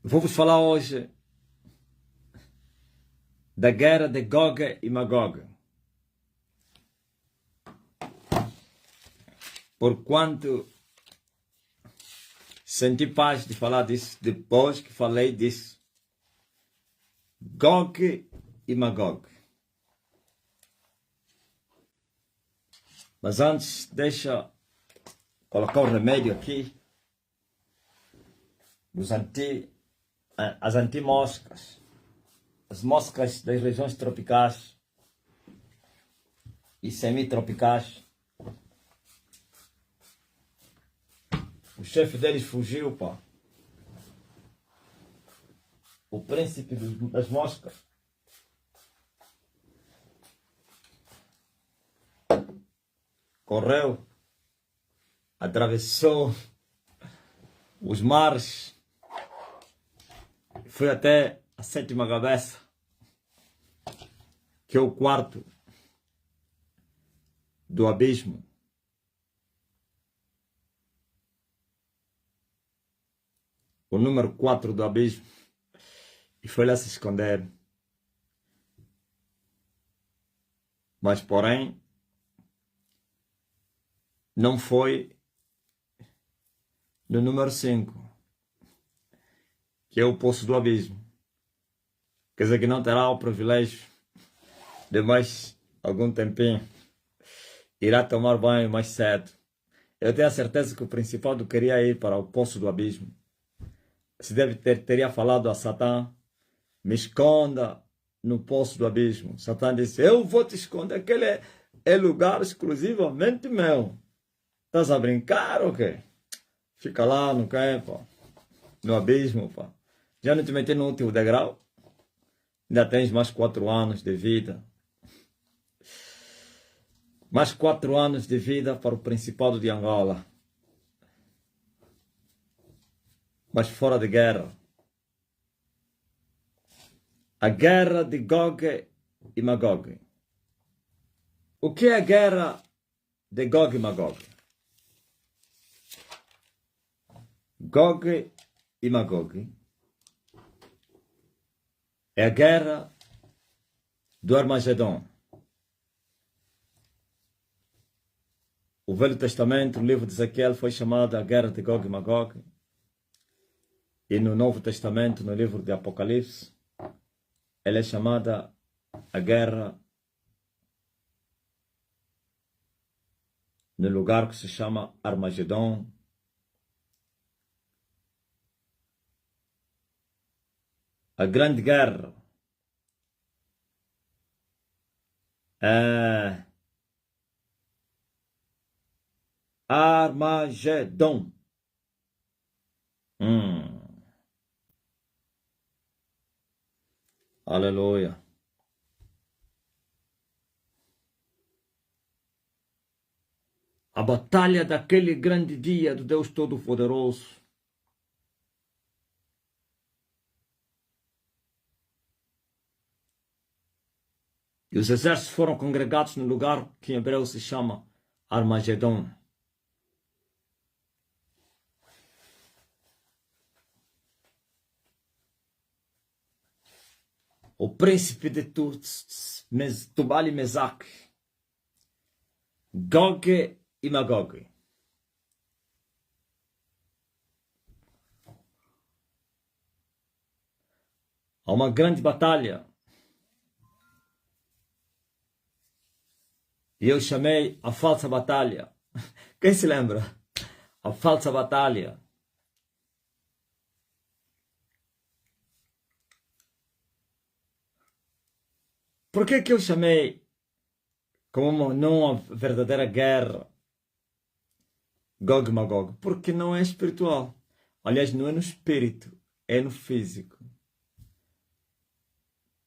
Vou-vos falar hoje da guerra de Gog e Magog. Porquanto senti paz de falar disso depois que falei disso. Gog e Magog. Mas antes, deixa colocar o remédio aqui. As anti-moscas. As moscas das regiões tropicais e semitropicais. O chefe deles fugiu, pá. O príncipe das moscas. Correu, atravessou os mares, foi até a sétima cabeça, que é o quarto do abismo. O número 4 do abismo, e foi lá se esconder. Mas, porém, não foi no número 5, que é o poço do abismo. Quer dizer que não terá o privilégio de mais algum tempinho. Irá tomar banho mais cedo. Eu tenho a certeza que o principal queria ir para o poço do abismo. Se teria falado a Satã, me esconda no poço do abismo. Satã disse, eu vou te esconder, aquele é lugar exclusivamente meu. Estás a brincar ou quê? Fica lá no campo, no abismo, pá. Já não te meti no último degrau? Ainda tens mais 4 anos de vida. Mais 4 anos de vida para o Principado de Angola. Mas fora de guerra. A guerra de Gog e Magog. O que é a guerra de Gog e Magog? Gog e Magog é a guerra do Armagedon. O Velho Testamento, o livro de Ezequiel, foi chamado a guerra de Gog e Magog. E no Novo Testamento, no livro de Apocalipse, ela é chamada a guerra no lugar que se chama Armagedon. A grande guerra é Armagedon. Aleluia. A batalha daquele grande dia do Deus Todo-Poderoso. E os exércitos foram congregados no lugar que em hebreu se chama Armagedon. O príncipe de Tubal e Mesaque, Gog e Magog. Há uma grande batalha. E eu chamei a falsa batalha. Quem se lembra? A falsa batalha. Por que eu chamei como não a verdadeira guerra Gog e Magog? Porque não é espiritual. Aliás, não é no espírito, é no físico.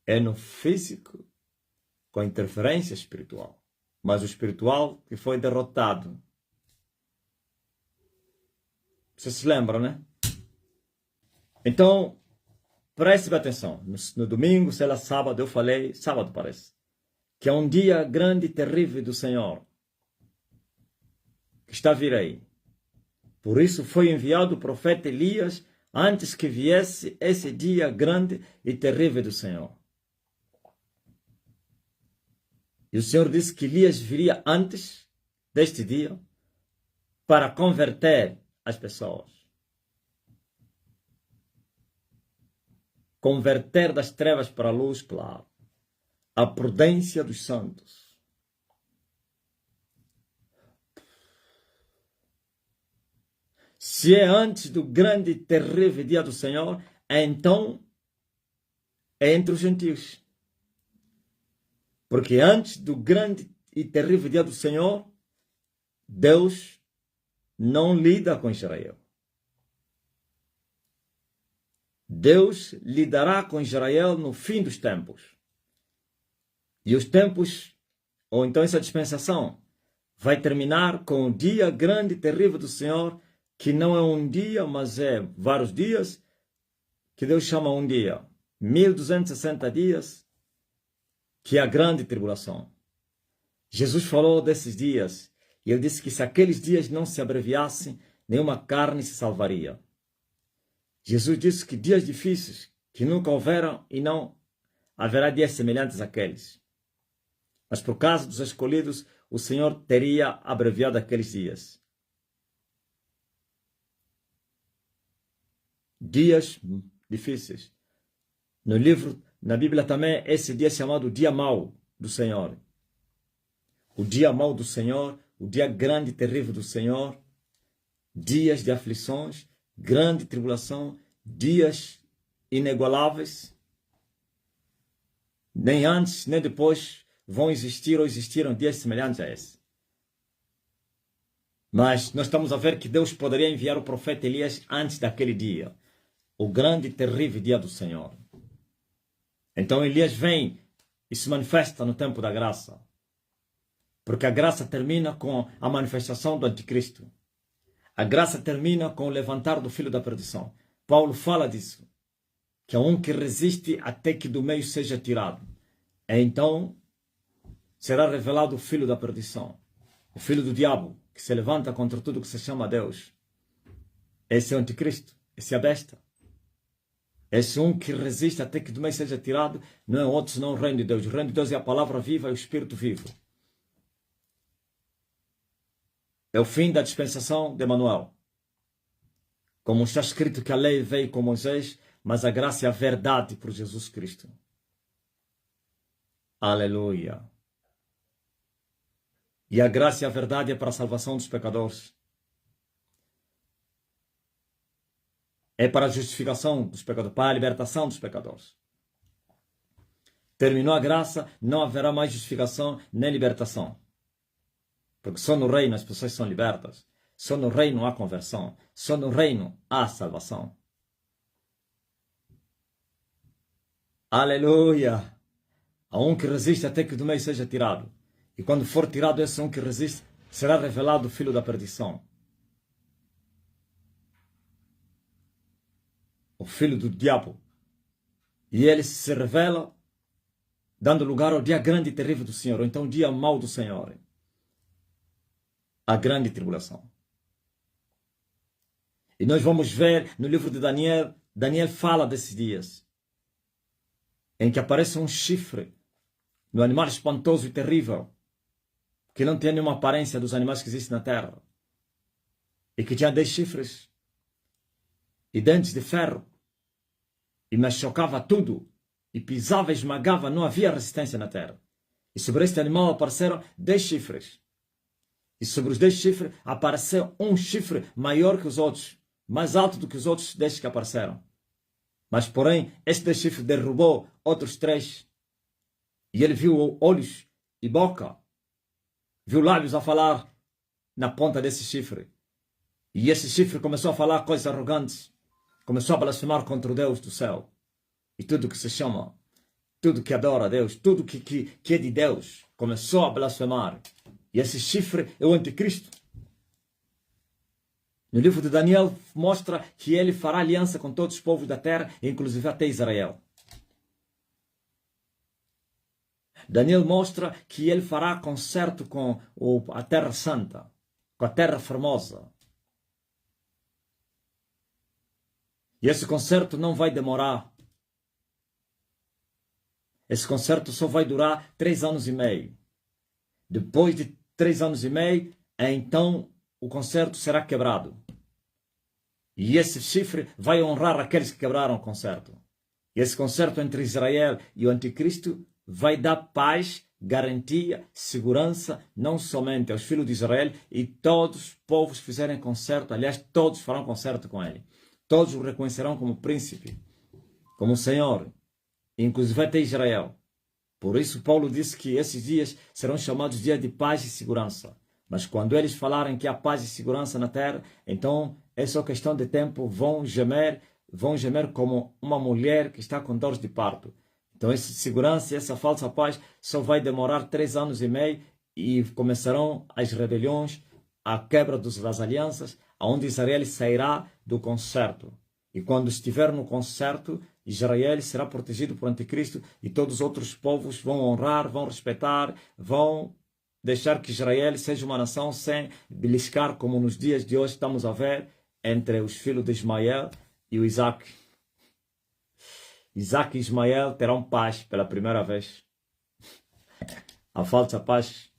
É no físico com interferência espiritual. Mas o espiritual que foi derrotado. Você se lembra, né? Então, preste atenção. No domingo, sei lá, sábado, eu falei, sábado parece, que é um dia grande e terrível do Senhor, que está a vir aí. Por isso foi enviado o profeta Elias antes que viesse esse dia grande e terrível do Senhor. E o Senhor disse que Elias viria antes deste dia para converter as pessoas. Converter das trevas para a luz, claro. A prudência dos santos. Se é antes do grande e terrível dia do Senhor, então é entre os gentios. Porque antes do grande e terrível dia do Senhor, Deus não lida com Israel. Deus lidará com Israel no fim dos tempos. E os tempos, ou então essa dispensação, vai terminar com o dia grande e terrível do Senhor, que não é um dia, mas é vários dias, que Deus chama um dia. 1260 dias, que é a grande tribulação. Jesus falou desses dias, e ele disse que se aqueles dias não se abreviassem, nenhuma carne se salvaria. Jesus disse que dias difíceis, que nunca houveram e não haverá dias semelhantes àqueles. Mas por causa dos escolhidos, o Senhor teria abreviado aqueles dias. Dias difíceis. No livro, na Bíblia também, esse dia é chamado dia mau do Senhor. O dia mau do Senhor, o dia grande e terrível do Senhor, dias de aflições, grande tribulação, dias inigualáveis. Nem antes, nem depois vão existir ou existiram dias semelhantes a esse. Mas nós estamos a ver que Deus poderia enviar o profeta Elias antes daquele dia. O grande e terrível dia do Senhor. Então Elias vem e se manifesta no tempo da graça. Porque a graça termina com a manifestação do anticristo. A graça termina com o levantar do filho da perdição. Paulo fala disso. Que é um que resiste até que do meio seja tirado. E então será revelado o filho da perdição. O filho do diabo, que se levanta contra tudo que se chama Deus. Esse é o anticristo. Esse é a besta. Esse um que resiste até que do meio seja tirado, não é outro senão o reino de Deus. O reino de Deus é a palavra viva e o Espírito vivo. É o fim da dispensação de Emanuel. Como está escrito que a lei veio com Moisés, mas a graça e a verdade por Jesus Cristo. Aleluia. E a graça e a verdade é para a salvação dos pecadores. É para a justificação dos pecadores, para a libertação dos pecadores. Terminou a graça, não haverá mais justificação nem libertação. Porque só no reino as pessoas são libertas. Só no reino há conversão. Só no reino há salvação. Aleluia! Há um que resiste até que do meio seja tirado. E quando for tirado esse um que resiste, será revelado o filho da perdição. O filho do diabo. E ele se revela dando lugar ao dia grande e terrível do Senhor. Ou então o dia mau do Senhor. A grande tribulação. E nós vamos ver no livro de Daniel, Daniel fala desses dias, em que aparece um chifre no animal espantoso e terrível, que não tem nenhuma aparência dos animais que existem na terra, e que tinha 10 chifres, e dentes de ferro, e machucava tudo, e pisava e esmagava, não havia resistência na terra. E sobre este animal apareceram 10 chifres. E sobre os 10 chifres apareceu um chifre maior que os outros, mais alto do que os outros 10 que apareceram. Mas, porém, este 10 chifres derrubou outros 3. E ele viu olhos e boca. Viu lábios a falar na ponta desse chifre. E esse chifre começou a falar coisas arrogantes. Começou a blasfemar contra o Deus do céu. E tudo que se chama, tudo que adora a Deus, tudo que é de Deus, começou a blasfemar. E esse chifre é o anticristo. No livro de Daniel mostra que ele fará aliança com todos os povos da terra, inclusive até Israel. Daniel mostra que ele fará concerto com a terra santa, com a terra formosa. E esse concerto não vai demorar. Esse concerto só vai durar 3 anos e meio. Depois de 3 anos e meio, então o concerto será quebrado. E esse chifre vai honrar aqueles que quebraram o concerto. E esse concerto entre Israel e o anticristo vai dar paz, garantia, segurança, não somente aos filhos de Israel, e todos os povos fizerem concerto. Aliás, todos farão concerto com ele. Todos o reconhecerão como príncipe, como Senhor, inclusive até Israel. Por isso, Paulo disse que esses dias serão chamados dias de paz e segurança. Mas quando eles falarem que há paz e segurança na terra, então é só questão de tempo, vão gemer como uma mulher que está com dores de parto. Então essa segurança e essa falsa paz só vai demorar 3 anos e meio e começarão as rebeliões, a quebra das alianças, onde Israel sairá do concerto. E quando estiver no concerto, Israel será protegido por anticristo e todos os outros povos vão honrar, vão respeitar, vão deixar que Israel seja uma nação sem beliscar, como nos dias de hoje estamos a ver, entre os filhos de Ismael e o Isaac. Isaac e Ismael terão paz pela primeira vez. A falsa paz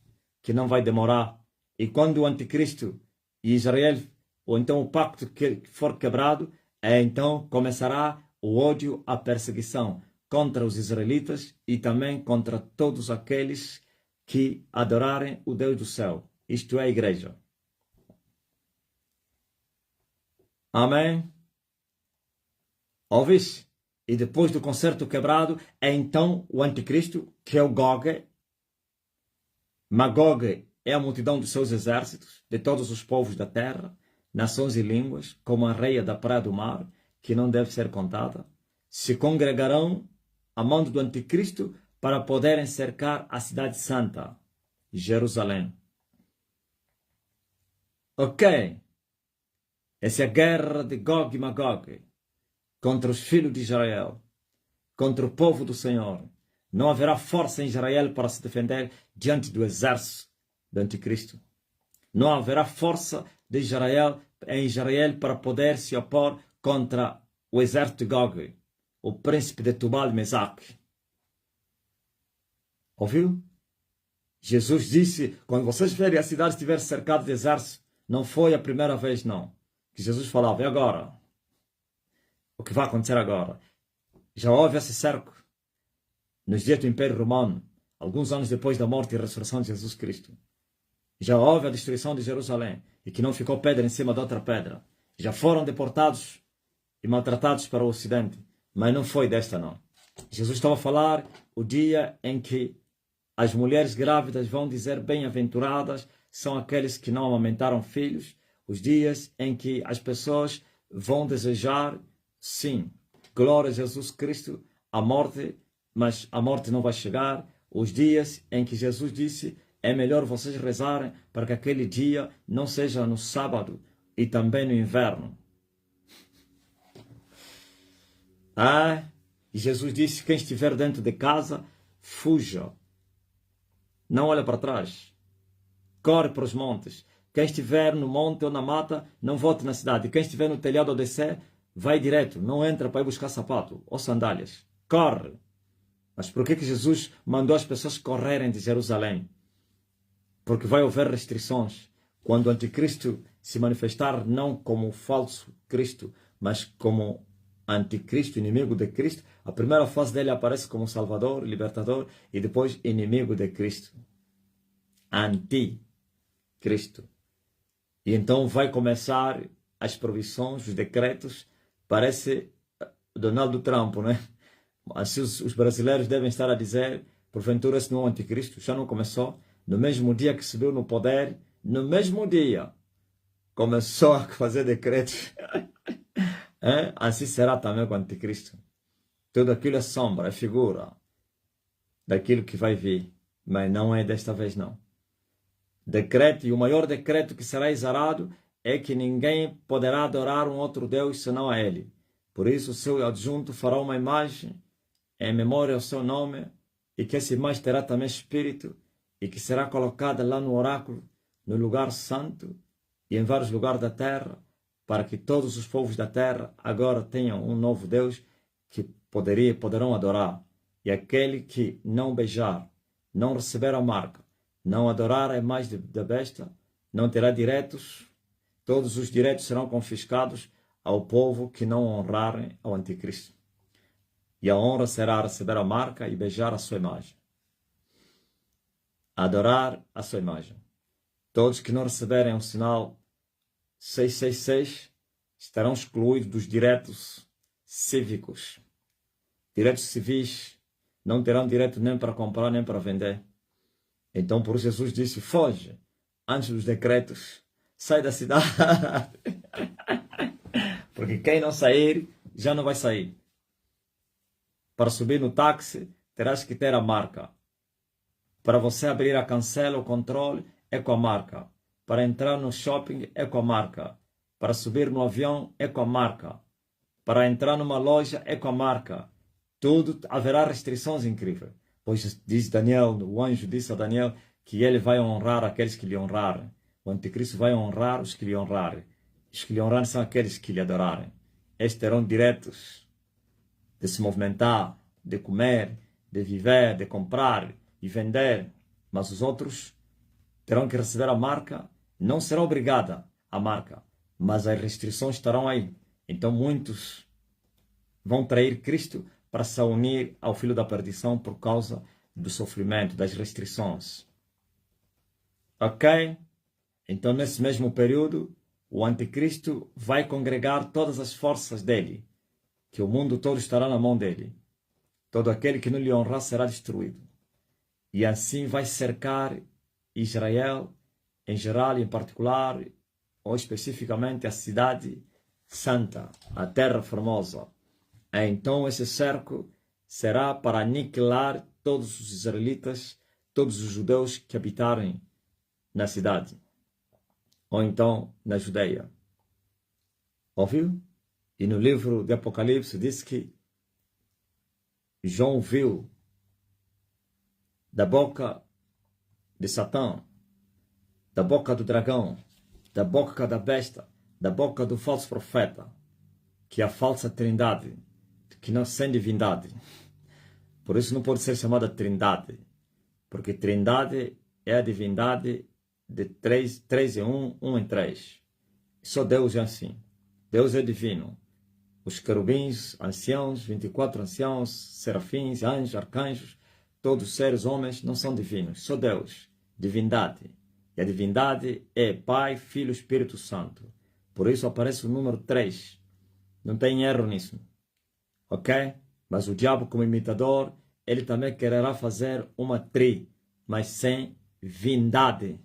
que não vai demorar. E quando o anticristo e Israel, ou então o pacto que for quebrado, então começará o ódio, a perseguição contra os israelitas e também contra todos aqueles que adorarem o Deus do céu, isto é a igreja. Amém? Ouvis? E depois do concerto quebrado, então o anticristo, que é o Gog. Magog é a multidão dos seus exércitos, de todos os povos da terra, nações e línguas, como a areia da praia do mar, que não deve ser contada, se congregarão a mando do anticristo para poderem cercar a cidade santa, Jerusalém. Ok. Essa é a guerra de Gog e Magog contra os filhos de Israel, contra o povo do Senhor. Não haverá força em Israel para se defender diante do exército do anticristo. Não haverá força de Israel em Israel para poder se opor contra o exército de Gog, o príncipe de Tubal Mesaque. Ouviu? Jesus disse, quando vocês verem a cidade estiver cercada de exército, não foi a primeira vez, não, que Jesus falava, e agora? O que vai acontecer agora? Já houve esse cerco nos dias do Império Romano, alguns anos depois da morte e ressurreição de Jesus Cristo. Já houve a destruição de Jerusalém, e que não ficou pedra em cima de outra pedra. Já foram deportados e maltratados para o Ocidente, mas não foi desta, não. Jesus estava a falar o dia em que as mulheres grávidas vão dizer bem-aventuradas são aqueles que não amamentaram filhos, os dias em que as pessoas vão desejar, sim, glória a Jesus Cristo, a morte, mas a morte não vai chegar, os dias em que Jesus disse, é melhor vocês rezarem para que aquele dia não seja no sábado e também no inverno. E Jesus disse, quem estiver dentro de casa, fuja. Não olha para trás. Corre para os montes. Quem estiver no monte ou na mata, não volte na cidade. Quem estiver no telhado ou descer, vai direto. Não entra para ir buscar sapato ou sandálias. Corre. Mas por que Jesus mandou as pessoas correrem de Jerusalém? Porque vai haver restrições. Quando o anticristo se manifestar não como falso Cristo, mas como anticristo, inimigo de Cristo, a primeira fase dele aparece como Salvador, Libertador, e depois inimigo de Cristo. Anticristo. E então vai começar as proibições, os decretos, parece Donald Trump, né? Assim os brasileiros devem estar a dizer, porventura esse não é o anticristo, já não começou? No mesmo dia que subiu no poder, no mesmo dia, começou a fazer decretos. Assim será também com o anticristo. Tudo aquilo é sombra, é figura daquilo que vai vir. Mas não é desta vez, não. Decreto, e o maior decreto que será exarado é que ninguém poderá adorar um outro Deus senão a ele. Por isso o seu adjunto fará uma imagem em memória ao seu nome, e que essa imagem terá também espírito, e que será colocada lá no oráculo, no lugar santo, e em vários lugares da terra, para que todos os povos da terra agora tenham um novo Deus que poderão adorar. E aquele que não beijar, não receber a marca, não adorar a imagem da besta, não terá direitos, todos os direitos serão confiscados ao povo que não honrarem ao anticristo. E a honra será receber a marca e beijar a sua imagem. Adorar a sua imagem. Todos que não receberem o sinal 666 estarão excluídos dos direitos cívicos. Direitos civis não terão direito nem para comprar nem para vender. Então por isso Jesus disse, foge antes dos decretos, sai da cidade. Porque quem não sair, já não vai sair. Para subir no táxi, terás que ter a marca. Para você abrir a cancela, o controle, é com a marca. Para entrar no shopping, é com a marca. Para subir no avião, é com a marca. Para entrar numa loja, é com a marca. Tudo haverá restrições incríveis. Pois diz Daniel, o anjo disse a Daniel, que ele vai honrar aqueles que lhe honrarem. O anticristo vai honrar os que lhe honrarem. Os que lhe honrarem são aqueles que lhe adorarem. Estes terão direitos de se movimentar, de comer, de viver, de comprar e vender. Mas os outros terão que receber a marca. Não será obrigada a marca, mas as restrições estarão aí. Então muitos vão trair Cristo para se unir ao filho da perdição por causa do sofrimento, das restrições. Ok? Então nesse mesmo período, o anticristo vai congregar todas as forças dele, que o mundo todo estará na mão dele. Todo aquele que não lhe honrar será destruído. E assim vai cercar Israel, em geral e em particular, ou especificamente a cidade santa, a terra formosa. Então esse cerco será para aniquilar todos os israelitas, todos os judeus que habitarem na cidade, ou então na Judeia. Ouviu? E no livro de Apocalipse diz que João viu da boca de Satã, da boca do dragão, da boca da besta, da boca do falso profeta, que é a falsa trindade, que não sem divindade. Por isso não pode ser chamada trindade, porque trindade é a divindade de três em um em três. Só Deus é assim. Deus é divino. Os querubins, anciãos, 24 anciãos, serafins, anjos, arcanjos, todos os seres homens não são divinos. Só Deus, divindade. E a divindade é Pai, Filho e Espírito Santo. Por isso aparece o número 3. Não tem erro nisso. Ok? Mas o diabo, como imitador, ele também quererá fazer uma tri, mas sem vindade.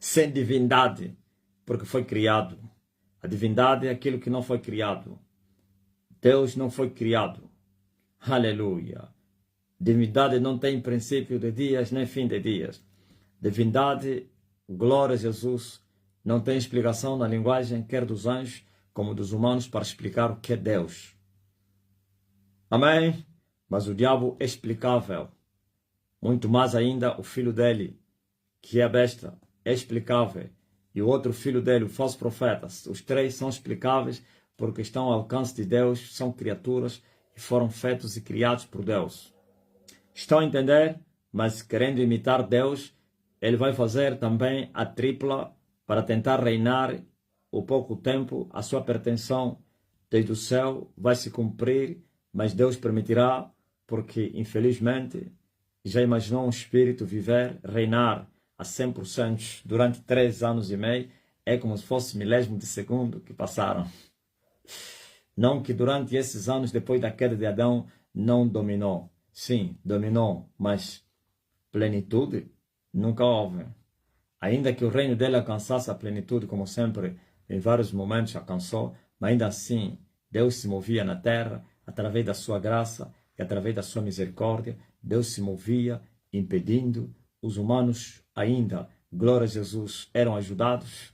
Sem divindade, porque foi criado. A divindade é aquilo que não foi criado. Deus não foi criado. Aleluia. Divindade não tem princípio de dias, nem fim de dias. Divindade, glória a Jesus, não tem explicação na linguagem, quer dos anjos, como dos humanos, para explicar o que é Deus. Amém? Mas o diabo é explicável. Muito mais ainda o filho dele, que é a besta, é explicável. E o outro filho dele, o falso profeta. Os três são explicáveis porque estão ao alcance de Deus, são criaturas e foram feitos e criados por Deus. Estão a entender? Mas querendo imitar Deus, ele vai fazer também a tripla para tentar reinar o pouco tempo. A sua pretensão desde o céu vai se cumprir, mas Deus permitirá, porque infelizmente já imaginou um espírito viver, reinar a 100% durante 3 anos e meio, é como se fosse milésimo de segundo que passaram. Não que durante esses anos, depois da queda de Adão, não dominou. Sim, dominou, mas plenitude nunca houve. Ainda que o reino dele alcançasse a plenitude, como sempre, em vários momentos alcançou, mas ainda assim, Deus se movia na terra, através da sua graça e através da sua misericórdia, Deus se movia, impedindo os humanos ainda, glória a Jesus, eram ajudados,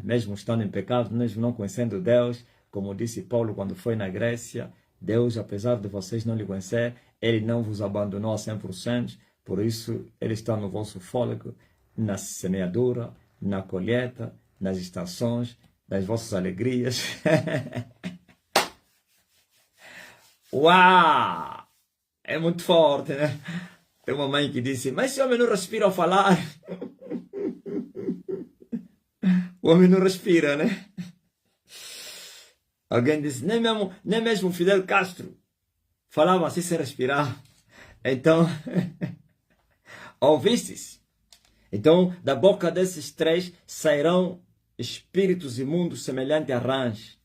mesmo estando em pecado, mesmo não conhecendo Deus, como disse Paulo quando foi na Grécia, Deus, apesar de vocês não lhe conhecer, Ele não vos abandonou a 100%, por isso Ele está no vosso fôlego, na semeadura, na colheita, nas estações das vossas alegrias. Uau! É muito forte, né? Tem uma mãe que disse, mas esse homem não respira ao falar. O homem não respira, né? Alguém disse, nem mesmo Fidel Castro falava assim sem respirar. Então, ouvistes? Então, da boca desses três sairão espíritos imundos semelhantes a rãs.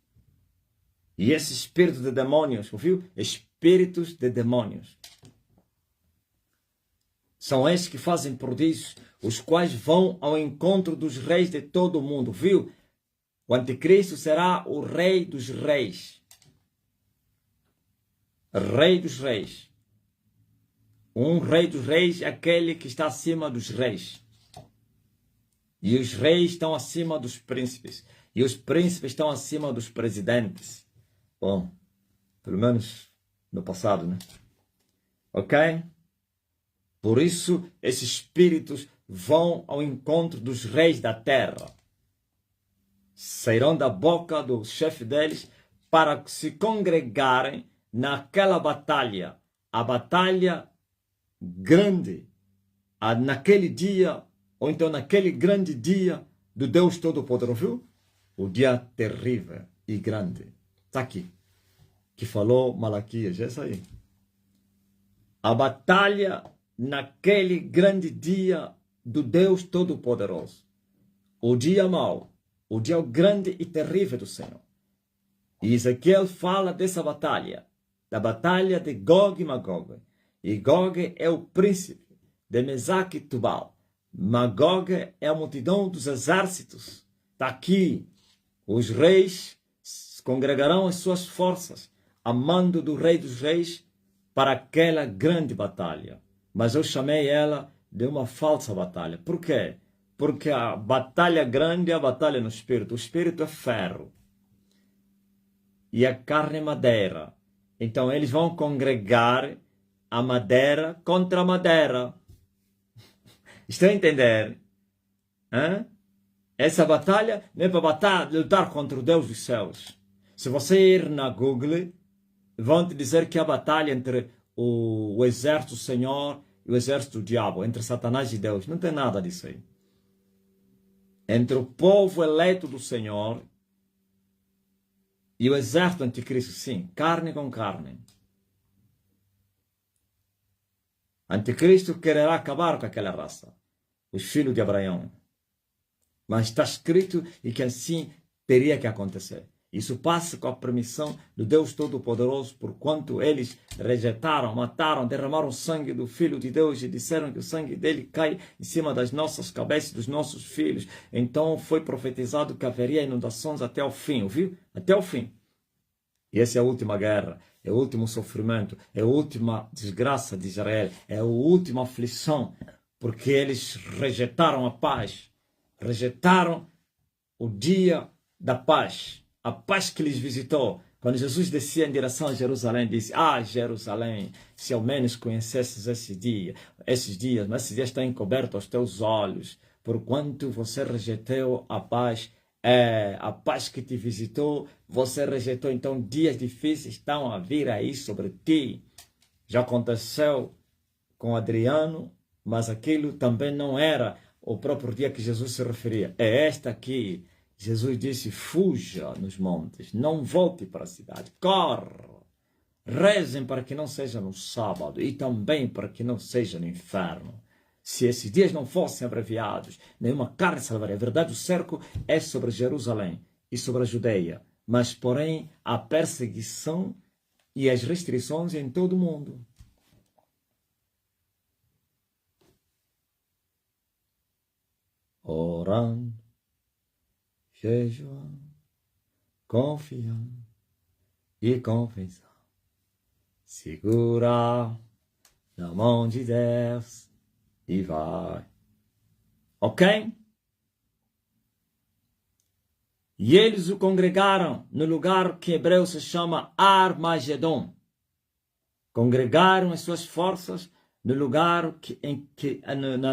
E esses espíritos de demônios, ouviu? Espíritos de demônios. São esses que fazem prodígios, os quais vão ao encontro dos reis de todo o mundo, viu? O anticristo será o rei dos reis. Rei dos reis. Um rei dos reis é aquele que está acima dos reis. E os reis estão acima dos príncipes. E os príncipes estão acima dos presidentes. Bom, pelo menos no passado, né? Ok? Por isso, esses espíritos vão ao encontro dos reis da terra. Sairão da boca do chefe deles para se congregarem naquela batalha. A batalha grande. Naquele dia, ou então naquele grande dia do Deus Todo-Poderoso. Viu? O dia terrível e grande. Está aqui. Que falou Malaquias. É isso aí. A batalha naquele grande dia do Deus Todo-Poderoso. O dia mau. O dia grande e terrível do Senhor. E Ezequiel fala dessa batalha. Da batalha de Gog e Magog. E Gog é o príncipe de Mesaque e Tubal. Magog é a multidão dos exércitos. Está aqui. Os reis congregarão as suas forças a mando do Rei dos Reis para aquela grande batalha. Mas eu chamei ela de uma falsa batalha. Por quê? Porque a batalha grande é a batalha no espírito. O espírito é ferro. E a carne é madeira. Então eles vão congregar a madeira contra a madeira. Estão a entender? Hã? Essa batalha não é para lutar contra o Deus dos céus. Se você ir na Google, vão te dizer que a batalha entre o exército do Senhor e o exército do diabo, entre Satanás e Deus. Não tem nada disso aí. Entre o povo eleito do Senhor e o exército anticristo, sim, carne com carne. Anticristo quererá acabar com aquela raça, os filhos de Abraão. Mas está escrito e que assim teria que acontecer. Isso passa com a permissão do Deus Todo-Poderoso, porquanto eles rejeitaram, mataram, derramaram o sangue do Filho de Deus e disseram que o sangue dele cai em cima das nossas cabeças, dos nossos filhos. Então foi profetizado que haveria inundações até o fim, ouviu? Até o fim. E essa é a última guerra, é o último sofrimento, é a última desgraça de Israel, é a última aflição, porque eles rejeitaram a paz, rejeitaram o dia da paz. A paz que lhes visitou, quando Jesus descia em direção a Jerusalém, disse, Jerusalém, se ao menos conhecesses esses dias, mas esses dias estão encobertos aos teus olhos, porquanto você rejeitou a paz que te visitou, você rejeitou, então dias difíceis estão a vir aí sobre ti. Já aconteceu com Adriano, mas aquilo também não era o próprio dia que Jesus se referia. É esta aqui. Jesus disse, fuja nos montes, não volte para a cidade, corra, rezem para que não seja no sábado e também para que não seja no inferno. Se esses dias não fossem abreviados, nenhuma carne salvaria. A verdade, o cerco é sobre Jerusalém e sobre a Judeia, mas porém a perseguição e as restrições em todo o mundo. Orando, jejuando, confiando e confessando. Segura na mão de Deus e vai. Ok? E eles o congregaram no lugar que em hebreu se chama Armagedon. Congregaram as suas forças no lugar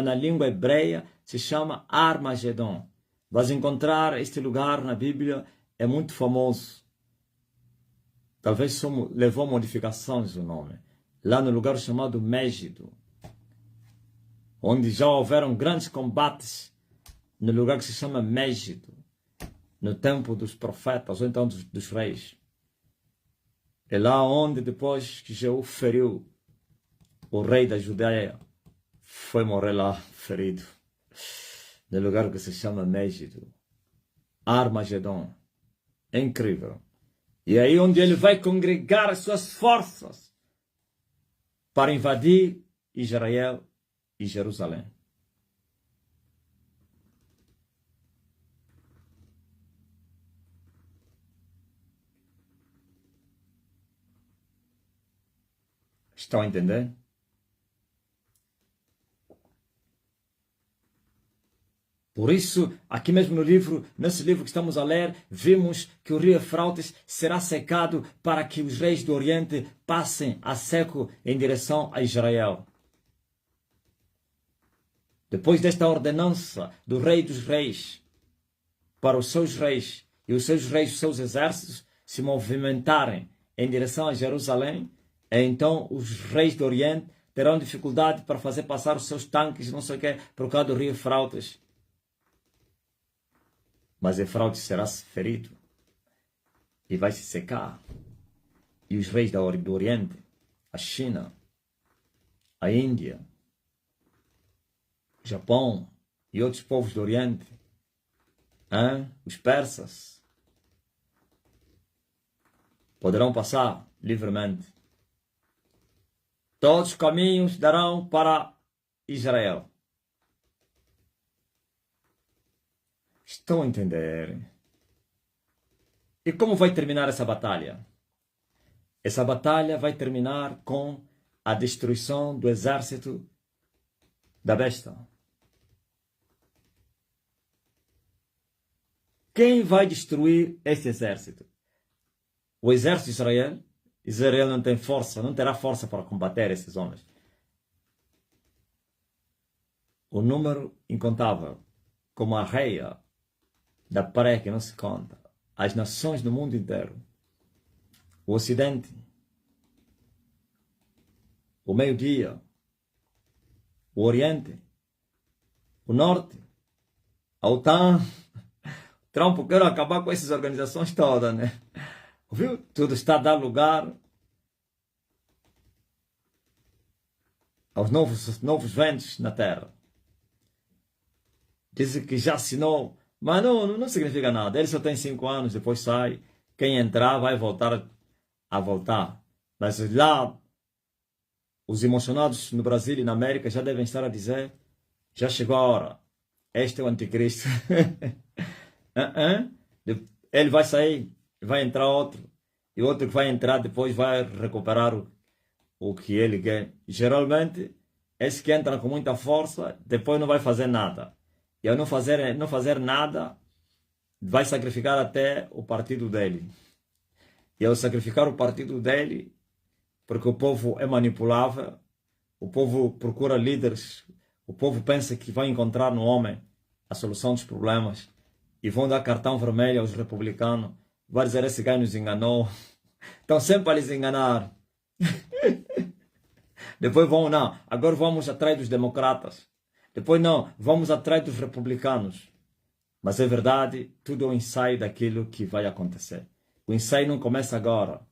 na língua hebreia se chama Armagedon. Vais encontrar este lugar na Bíblia, é muito famoso. Talvez só levou modificações o nome. Lá no lugar chamado Mégido, onde já houveram grandes combates, no lugar que se chama Mégido, no tempo dos profetas, ou então dos reis. É lá onde, depois que Jeú feriu o rei da Judeia, foi morrer lá, ferido, no lugar que se chama Mégido, Armagedon. É incrível. E aí onde ele vai congregar as suas forças para invadir Israel e Jerusalém. Estão a entender? Por isso, aqui mesmo no livro, nesse livro que estamos a ler, vimos que o rio Eufrates será secado para que os reis do Oriente passem a seco em direção a Israel. Depois desta ordenança do rei dos reis para os seus reis e os seus exércitos se movimentarem em direção a Jerusalém, então os reis do Oriente terão dificuldade para fazer passar os seus tanques, não sei o que, por causa do rio Eufrates. Mas Eufrates será ferido e vai se secar. E os reis do Oriente, a China, a Índia, o Japão e outros povos do Oriente, os persas, poderão passar livremente. Todos os caminhos darão para Israel. Estão a entender? E como vai terminar essa batalha? Essa batalha vai terminar com a destruição do exército da besta. Quem vai destruir esse exército? O exército de Israel? Israel não tem força, não terá força para combater esses homens. O número incontável, como a areia da praia que não se conta, as nações do mundo inteiro, o Ocidente, o meio-dia, o Oriente, o Norte, a OTAN. Trump quer acabar com essas organizações todas, né? Viu? Tudo está a dar lugar aos novos ventos na Terra. Dizem que já assinou, mas não significa nada. Ele só tem 5 anos, depois sai. Quem entrar vai voltar a voltar. Mas lá, os emocionados no Brasil e na América já devem estar a dizer: já chegou a hora. Este é o anticristo. Ele vai sair, vai entrar outro. E outro que vai entrar depois vai recuperar o que ele quer. Geralmente, esse que entra com muita força, depois não vai fazer nada. E ao não fazer nada, vai sacrificar até o partido dele. E ao sacrificar o partido dele, porque o povo é manipulável, o povo procura líderes, o povo pensa que vai encontrar no homem a solução dos problemas e vão dar cartão vermelho aos republicanos. Vai dizer: esse gajo nos enganou. Estão sempre a lhes enganar. Depois vão, não, agora vamos atrás dos democratas. Depois não, vamos atrás dos republicanos. Mas é verdade, tudo é um ensaio daquilo que vai acontecer. O ensaio não começa agora.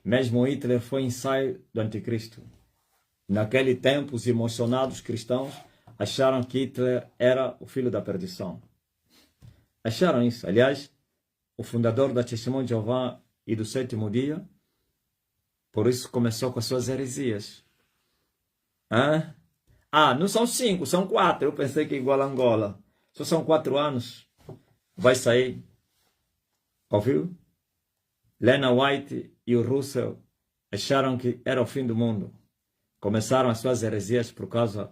Mesmo Hitler foi ensaio do anticristo. Naquele tempo, os emocionados cristãos acharam que Hitler era o filho da perdição. Acharam isso. Aliás, o fundador da Testemunha de Jeová e do Sétimo Dia, por isso começou com as suas heresias. Não são 5, são 4. Eu pensei que igual a Angola. Só são 4 anos. Vai sair. Ouviu? Lena White e o Russell acharam que era o fim do mundo. Começaram as suas heresias por causa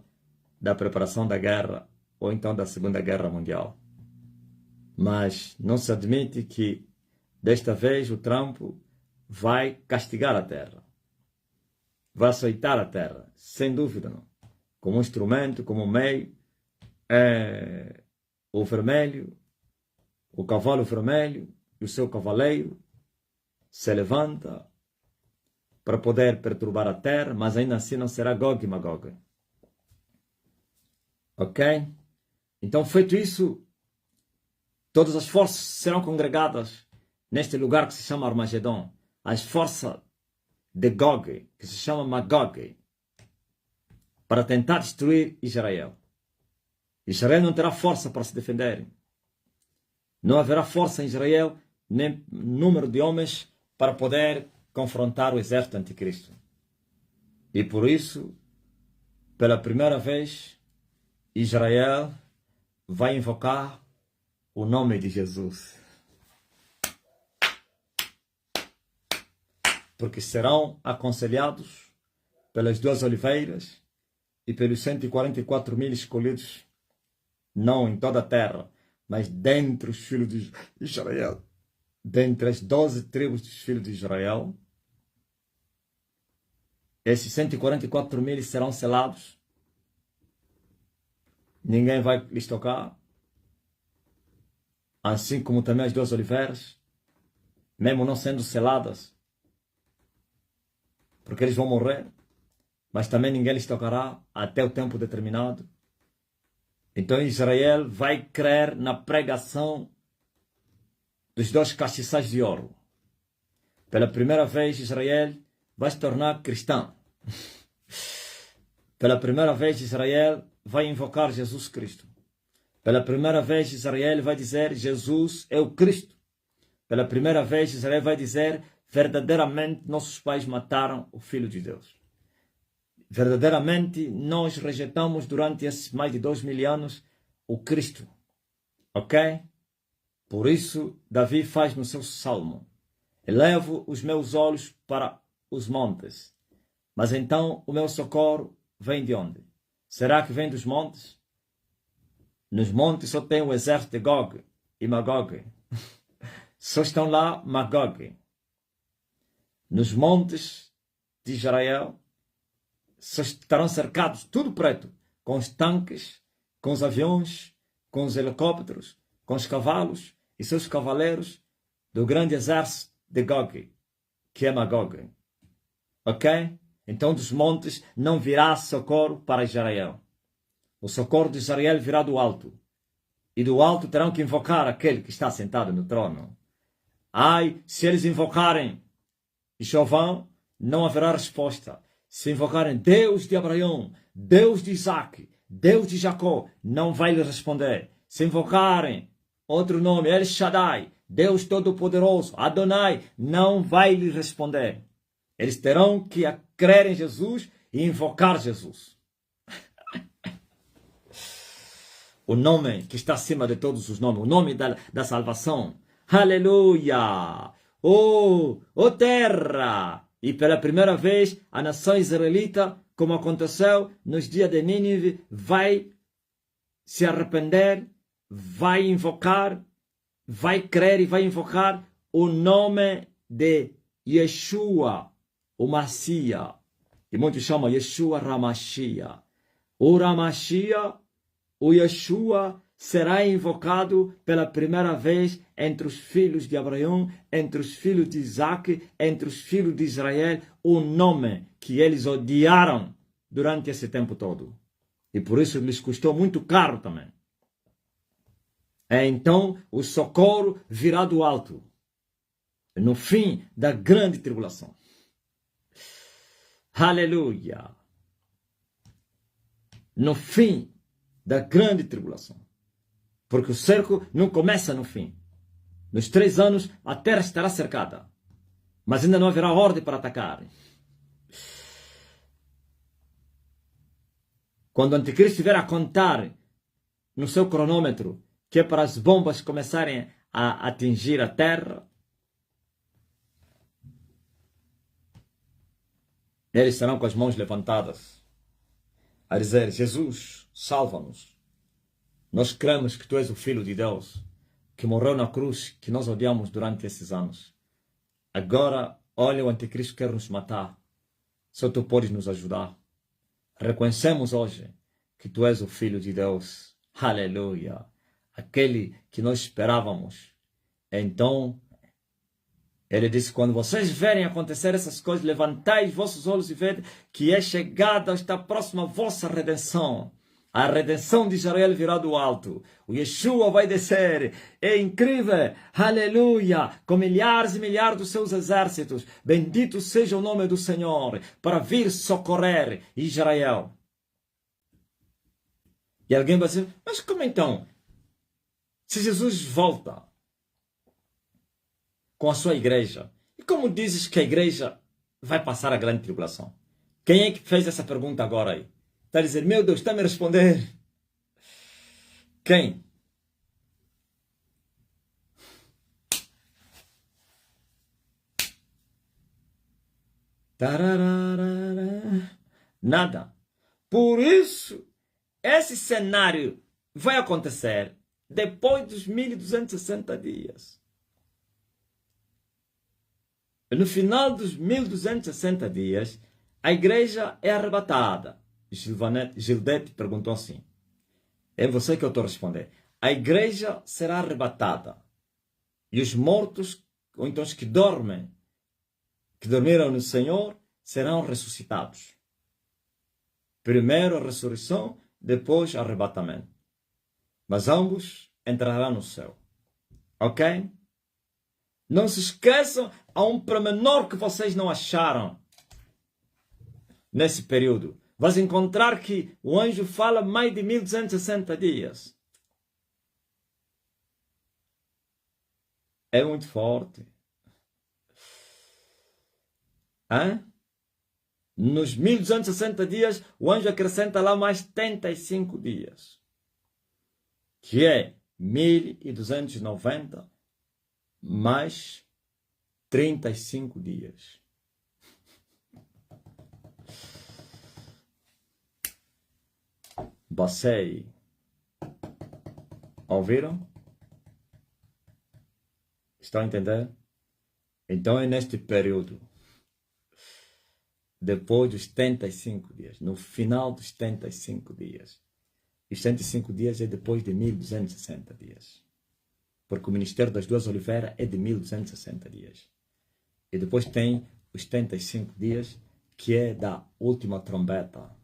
da preparação da guerra, ou então da Segunda Guerra Mundial. Mas não se admite que, desta vez, o Trump vai castigar a Terra. Vai aceitar a Terra, sem dúvida não. Como instrumento, como meio, o vermelho o cavalo vermelho e o seu cavaleiro se levanta para poder perturbar a terra, mas ainda assim não será Gog e Magog. Ok? Então, feito isso, todas as forças serão congregadas neste lugar que se chama Armagedon. As forças de Gog, que se chama Magog, para tentar destruir Israel. Israel não terá força para se defender. Não haverá força em Israel, nem número de homens para poder confrontar o exército anticristo. E por isso, pela primeira vez, Israel vai invocar o nome de Jesus. Porque serão aconselhados pelas duas oliveiras e pelos 144.000 escolhidos, não em toda a terra, mas dentre os filhos de Israel, dentre as 12 tribos dos filhos de Israel. Esses 144.000 serão selados. Ninguém vai lhes tocar. Assim como também as duas oliveiras, mesmo não sendo seladas, porque eles vão morrer, mas também ninguém lhes tocará até o tempo determinado. Então Israel vai crer na pregação dos dois castiçais de ouro. Pela primeira vez, Israel vai se tornar cristão. Pela primeira vez, Israel vai invocar Jesus Cristo. Pela primeira vez, Israel vai dizer: Jesus é o Cristo. Pela primeira vez, Israel vai dizer: verdadeiramente nossos pais mataram o Filho de Deus. Verdadeiramente nós rejeitamos durante esses mais de 2000 anos o Cristo. Ok? Por isso, Davi faz no seu salmo: elevo os meus olhos para os montes. Mas então o meu socorro vem de onde? Será que vem dos montes? Nos montes só tem o exército de Gog e Magog. Só estão lá Magog. Nos montes de Israel só estarão cercados, tudo preto, com os tanques, com os aviões, com os helicópteros, com os cavalos e seus cavaleiros do grande exército de Gog, que é Magog. Ok? Então dos montes não virá socorro para Israel. O socorro de Israel virá do alto. E do alto terão que invocar aquele que está sentado no trono. Ai, se eles invocarem Jeová, não haverá resposta. Se invocarem Deus de Abraão, Deus de Isaac, Deus de Jacó, não vai lhe responder. Se invocarem outro nome, El Shaddai, Deus Todo-Poderoso, Adonai, não vai lhe responder. Eles terão que crer em Jesus e invocar Jesus. O nome que está acima de todos os nomes, o nome da salvação. Aleluia! Oh terra! E pela primeira vez, a nação israelita, como aconteceu nos dias de Nínive, vai se arrepender, vai invocar, vai crer e vai invocar o nome de Yeshua, o Messias. E muitos chamam Yeshua Ramashia. O Ramashia, o Yeshua, será invocado pela primeira vez entre os filhos de Abraão, entre os filhos de Isaac, entre os filhos de Israel, o nome que eles odiaram durante esse tempo todo. E por isso lhes custou muito caro também. Então o socorro virá do alto, no fim da grande tribulação. Aleluia! No fim da grande tribulação. Porque o cerco não começa no fim. Nos 3 anos, a terra estará cercada. Mas ainda não haverá ordem para atacar. Quando o anticristo estiver a contar no seu cronômetro, que é para as bombas começarem a atingir a terra, eles estarão com as mãos levantadas, a dizer: Jesus, salva-nos. Nós cremos que Tu és o Filho de Deus, que morreu na cruz, que nós odiamos durante esses anos. Agora, olha, o anticristo quer nos matar. Só Tu podes nos ajudar. Reconhecemos hoje que Tu és o Filho de Deus. Aleluia! Aquele que nós esperávamos Então, ele disse, quando vocês verem acontecer essas coisas, levantai os vossos olhos e vede que é chegada, está próxima a vossa redenção. A redenção de Israel virá do alto. O Yeshua vai descer. É incrível. Aleluia. Com milhares e milhares dos seus exércitos. Bendito seja o nome do Senhor. Para vir socorrer Israel. E alguém vai dizer, mas como então? Se Jesus volta com a sua igreja, e como dizes que a igreja vai passar a grande tribulação? Quem é que fez essa pergunta agora aí? Está a dizer, meu Deus, está a me responder. Quem? Tararara. Nada. Por isso, esse cenário vai acontecer depois dos 1260 dias. No final dos 1260 dias, a igreja é arrebatada. Gildete perguntou assim. É você que eu estou a responder. A igreja será arrebatada. E os mortos, ou então os que dormem, que dormiram no Senhor, serão ressuscitados. Primeiro a ressurreição, depois arrebatamento. Mas ambos entrarão no céu. Ok? Não se esqueçam, há um pormenor que vocês não acharam nesse período. Vais encontrar que o anjo fala mais de 1260 dias. É muito forte. Hã? Nos 1260 dias, o anjo acrescenta lá mais 75 dias. Que é 1290 mais 35 dias. Você ouviram? Estão a entender? Então é neste período, depois dos 75 dias, no final dos 75 dias. Os 75 dias é depois de 1260 dias. Porque o ministério das duas oliveiras é de 1260 dias. E depois tem os 75 dias, que é da última trombeta.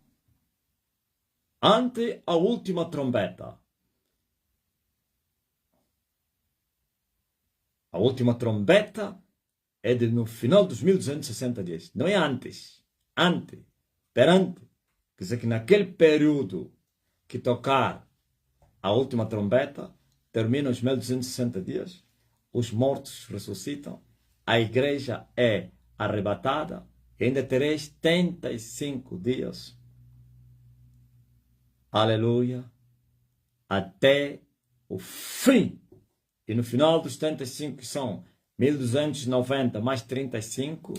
Ante a última trombeta. A última trombeta é no final dos 1260 dias. Não é antes. Antes. Perante. Quer dizer que naquele período que tocar a última trombeta, termina os 1260 dias, os mortos ressuscitam, a igreja é arrebatada, e ainda tereis 75 dias. Aleluia. Até o fim. E no final dos 75, que são 1290 mais 35,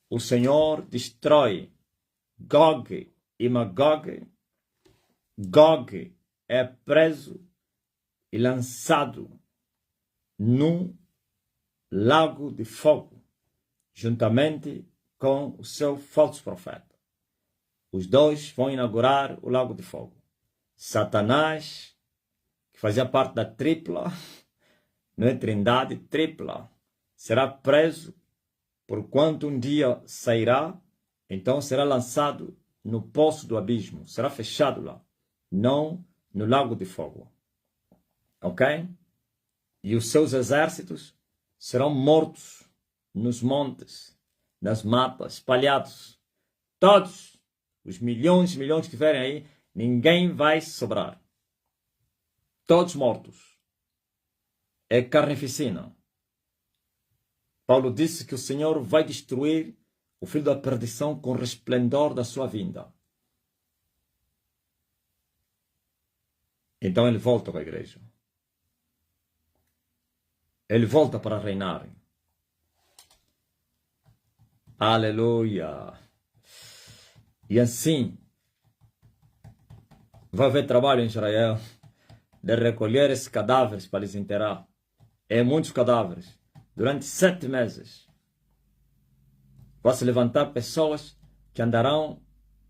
o Senhor destrói Gog e Magog. Gog é preso e lançado num lago de fogo, juntamente com o seu falso profeta. Os dois vão inaugurar o lago de fogo. Satanás, que fazia parte da tripla, não é trindade, tripla, será preso, porquanto um dia sairá, então será lançado no poço do abismo, será fechado lá, não no lago de fogo. Ok? E os seus exércitos serão mortos nos montes, nas matas, espalhados. Todos os milhões e milhões que estiverem aí, ninguém vai sobrar. Todos mortos. É carnificina. Paulo disse que o Senhor vai destruir o filho da perdição com o resplendor da sua vinda. Então ele volta para a igreja. Ele volta para reinar. Aleluia. E assim, vai haver trabalho em Israel de recolher esses cadáveres para lhes enterrar. É muitos cadáveres. Durante 7 meses. Vai se levantar pessoas que andarão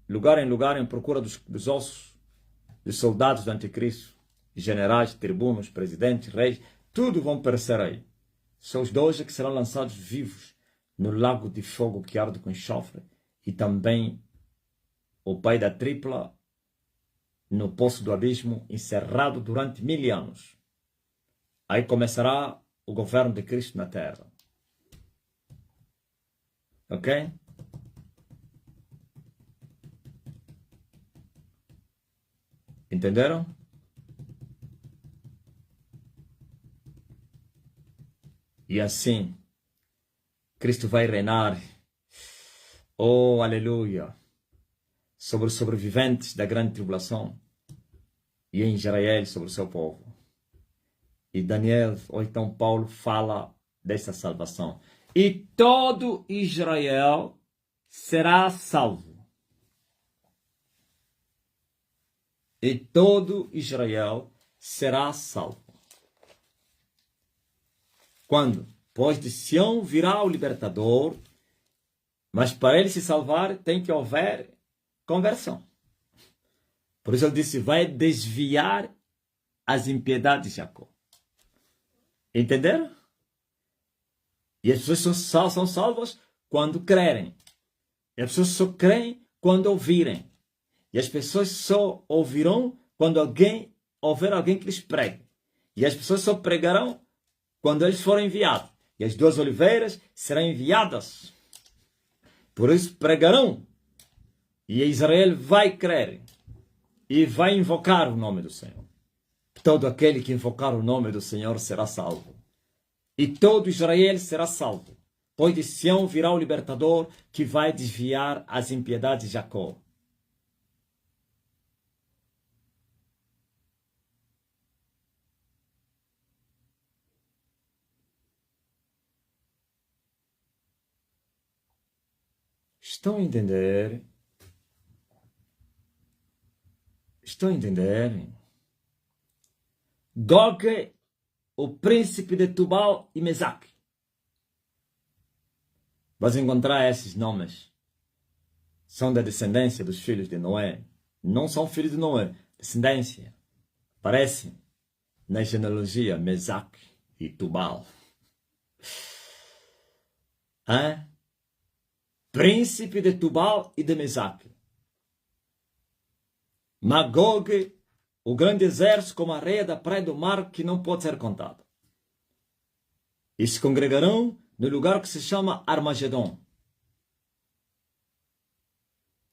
lugar em lugar em procura dos ossos dos soldados do anticristo. Generais, tribunos, presidentes, reis. tudo vão perecer aí. São os 12 que serão lançados vivos no lago de fogo que arde com enxofre, e também o pai da tripla no poço do abismo, encerrado durante 1000 anos. Aí começará o governo de Cristo na terra. Ok? Entenderam? E assim, Cristo vai reinar, oh aleluia, sobre os sobreviventes da grande tribulação e em Israel sobre o seu povo. E Daniel, ou então Paulo, fala dessa salvação. E todo Israel será salvo. E todo Israel será salvo. Quando? Pois de Sião virá o libertador, mas para ele se salvar tem que haver conversão. Por isso ele disse, vai desviar as impiedades de Jacó. Entenderam? E as pessoas são salvas quando crerem. E as pessoas só creem quando ouvirem. E as pessoas só ouvirão quando houver alguém que lhes pregue. E as pessoas só pregarão quando eles forem enviados. E as 2 oliveiras serão enviadas. Por isso pregarão. E Israel vai crer. E vai invocar o nome do Senhor. Todo aquele que invocar o nome do Senhor será salvo. E todo Israel será salvo. Pois de Sião virá o libertador que vai desviar as impiedades de Jacó. Estão a entender? Estão a entender? Gog, o príncipe de Tubal e Mesaque. Vais encontrar esses nomes. São da descendência dos filhos de Noé. Não são filhos de Noé. Descendência. Aparece na genealogia Mesaque e Tubal. Príncipe de Tubal e de Mesaque. Magog, o grande exército como a areia da praia do mar que não pode ser contada. E se congregarão no lugar que se chama Armagedon.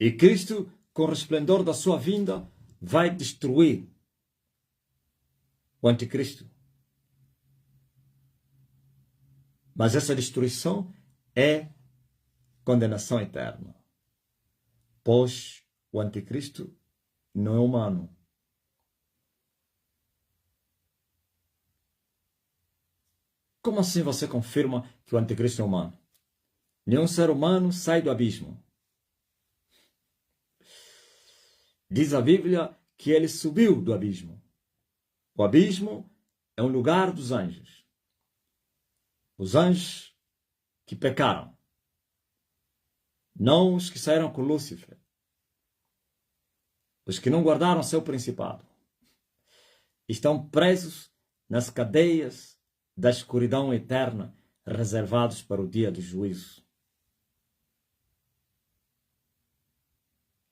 E Cristo, com o resplendor da sua vinda, vai destruir o anticristo. Mas essa destruição é condenação eterna. Pois o anticristo não é humano. Como assim você confirma que o anticristo é humano? Nenhum ser humano sai do abismo. Diz a Bíblia que ele subiu do abismo. O abismo é um lugar dos anjos. Os anjos que pecaram. Não os que saíram com Lúcifer. Os que não guardaram seu principado. Estão presos nas cadeias da escuridão eterna, reservados para o dia do juízo.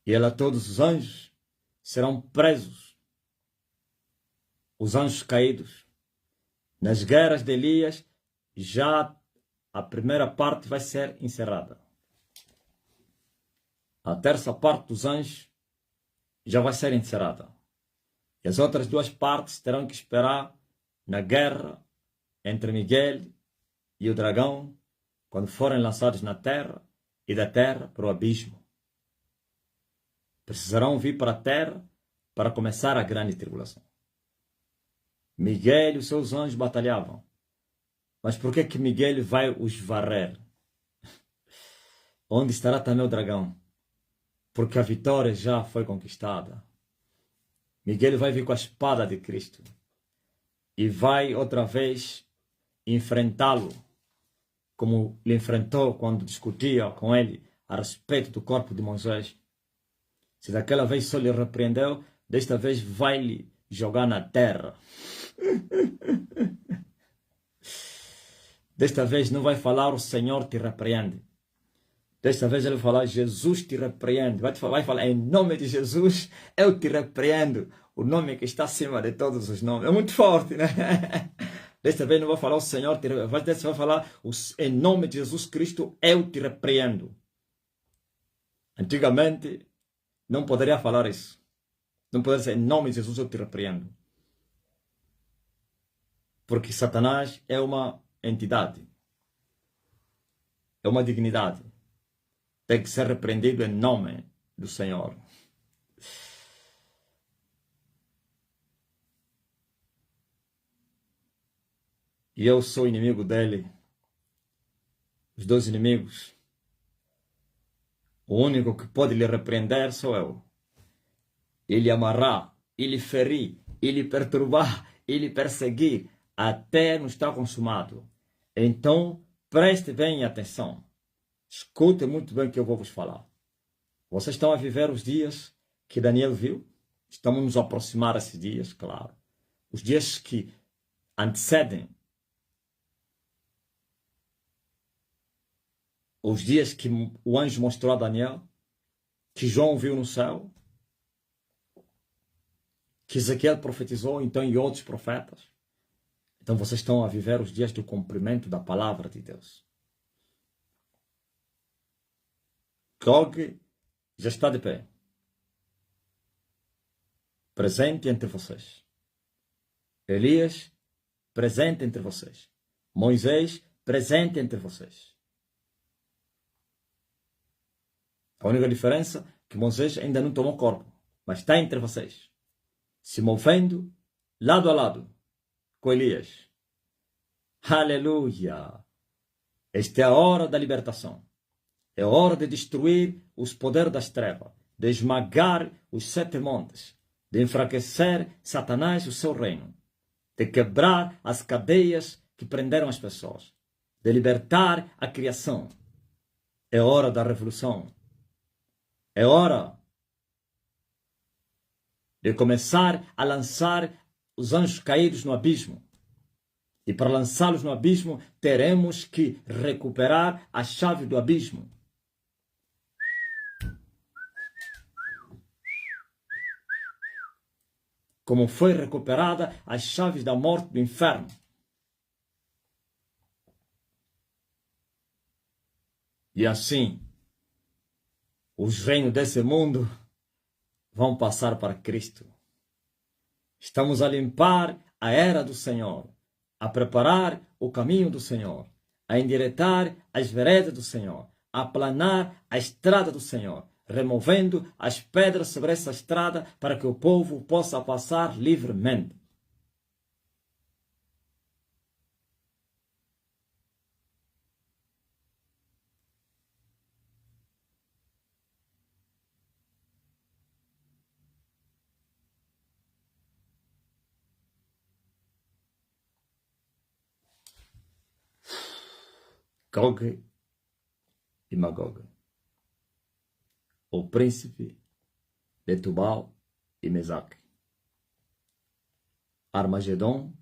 E ela, todos os anjos serão presos. Os anjos caídos. Nas guerras de Elias, já a primeira parte vai ser encerrada. A terça parte dos anjos já vai ser encerrada. E as outras 2 partes terão que esperar na guerra entre Miguel e o dragão, quando forem lançados na terra e da terra para o abismo. Precisarão vir para a terra para começar a grande tribulação. Miguel e os seus anjos batalhavam. Mas por que Miguel vai os varrer? Onde estará também o dragão? Porque a vitória já foi conquistada. Miguel vai vir com a espada de Cristo. E vai outra vez enfrentá-lo, como lhe enfrentou quando discutia com ele a respeito do corpo de Moisés. Se daquela vez só lhe repreendeu, desta vez vai lhe jogar na terra. Desta vez não vai falar o Senhor te repreende. Desta vez ele vai falar Jesus te repreende. Vai falar em nome de Jesus eu te repreendo. O nome que está acima de todos os nomes. É muito forte, né? Desta vez não vai falar o Senhor te repreende. Desta vez vai falar em nome de Jesus Cristo eu te repreendo. Antigamente não poderia falar isso. Não poderia dizer em nome de Jesus eu te repreendo. Porque Satanás é uma entidade. É uma dignidade. Tem que ser repreendido em nome do Senhor. E eu sou inimigo dele. Os dois inimigos. O único que pode lhe repreender sou eu. Ele amarrar, ele ferir, ele perturbar, ele perseguir, até não estar consumado. Então, preste bem atenção. Escute muito bem o que eu vou vos falar. Vocês estão a viver os dias que Daniel viu? Estamos nos aproximar desses dias, claro. Os dias que antecedem. Os dias que o anjo mostrou a Daniel, que João viu no céu, que Ezequiel profetizou, então, e outros profetas. Então vocês estão a viver os dias do cumprimento da palavra de Deus. Gog já está de pé. Presente entre vocês. Elias, presente entre vocês. Moisés, presente entre vocês. A única diferença é que Moisés ainda não tomou corpo, mas está entre vocês, se movendo lado a lado com Elias. Aleluia! Esta é a hora da libertação. É hora de destruir os poderes das trevas, de esmagar os 7 montes, de enfraquecer Satanás e o seu reino, de quebrar as cadeias que prenderam as pessoas, de libertar a criação. É hora da revolução. É hora de começar a lançar os anjos caídos no abismo. E para lançá-los no abismo, teremos que recuperar a chave do abismo. Como foi recuperada as chaves da morte do inferno. E assim, os reinos desse mundo vão passar para Cristo. Estamos a limpar a era do Senhor, a preparar o caminho do Senhor, a endireitar as veredas do Senhor, a aplanar a estrada do Senhor, removendo as pedras sobre essa estrada para que o povo possa passar livremente. Gog e Magog, o príncipe de Tubal e Mesaque. Armagedon,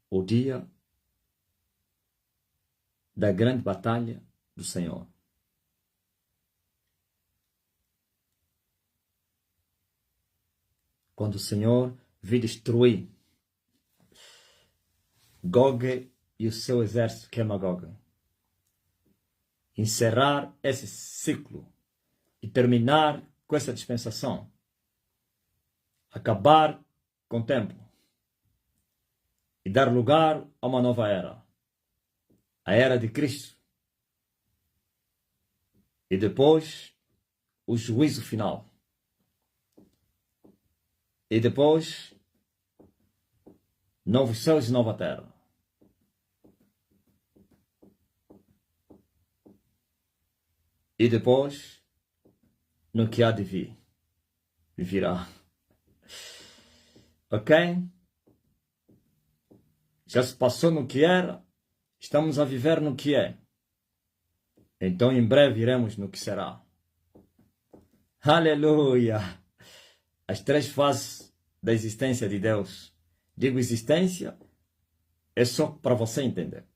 o dia da grande batalha do Senhor. Quando o Senhor vir destruir Gog e o seu exército que é Magog. Encerrar esse ciclo e terminar com essa dispensação. Acabar com o tempo e dar lugar a uma nova era. A era de Cristo. E depois o juízo final. E depois novos céus e nova terra. E depois, no que há de vir, virá. Ok? Já se passou no que era, estamos a viver no que é. Então em breve iremos no que será. Aleluia! As 3 fases da existência de Deus. Digo existência, é só para você entender.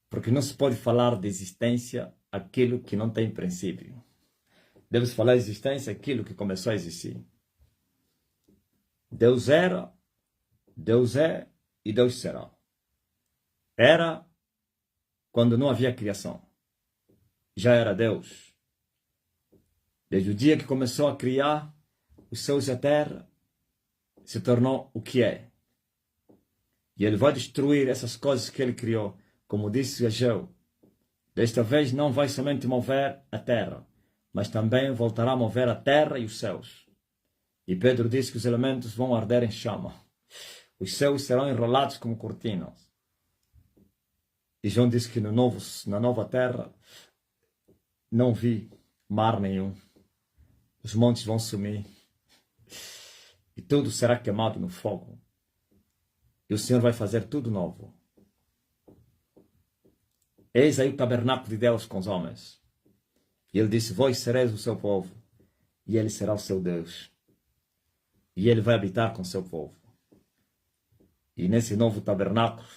Porque não se pode falar de existência aquilo que não tem princípio. Deve-se falar de existência aquilo que começou a existir. Deus era, Deus é e Deus será. Era quando não havia criação. Já era Deus. Desde o dia que começou a criar os céus e a terra, se tornou o que é. E ele vai destruir essas coisas que ele criou. Como disse Ageu, desta vez não vai somente mover a terra, mas também voltará a mover a terra e os céus. E Pedro disse que os elementos vão arder em chama. Os céus serão enrolados como cortinas. E João disse que na nova terra não vi mar nenhum. Os montes vão sumir. E tudo será queimado no fogo. E o Senhor vai fazer tudo novo. Eis aí o tabernáculo de Deus com os homens. E ele disse, vós sereis o seu povo. E ele será o seu Deus. E ele vai habitar com o seu povo. E nesse novo tabernáculo,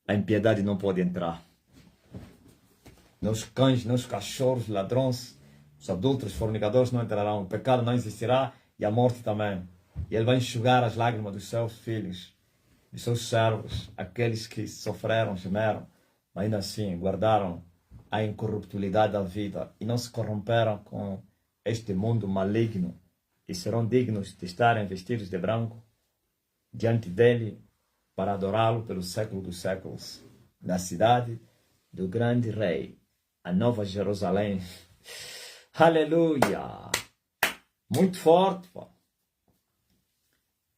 a impiedade não pode entrar. Nem os cães, nem os cachorros, ladrões, os adultos, fornicadores não entrarão. O pecado não existirá e a morte também. E ele vai enxugar as lágrimas dos seus filhos, dos seus servos, aqueles que sofreram, gemeram, mas ainda assim guardaram a incorruptibilidade da vida e não se corromperam com este mundo maligno e serão dignos de estarem vestidos de branco diante dele para adorá-lo pelo século dos séculos, na cidade do grande rei, a Nova Jerusalém. Aleluia! Muito forte, pô.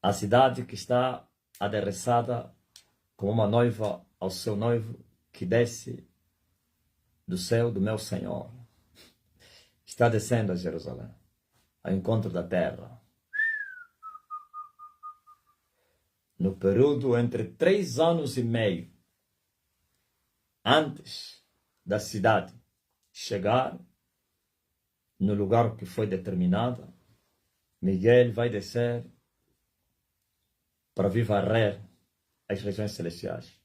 A cidade que está adereçada como uma noiva ao seu noivo que desce do céu do meu Senhor. Está descendo a Jerusalém, ao encontro da terra. No período entre 3 anos e meio, antes da cidade chegar no lugar que foi determinado, Miguel vai descer para vir varrer as regiões celestiais.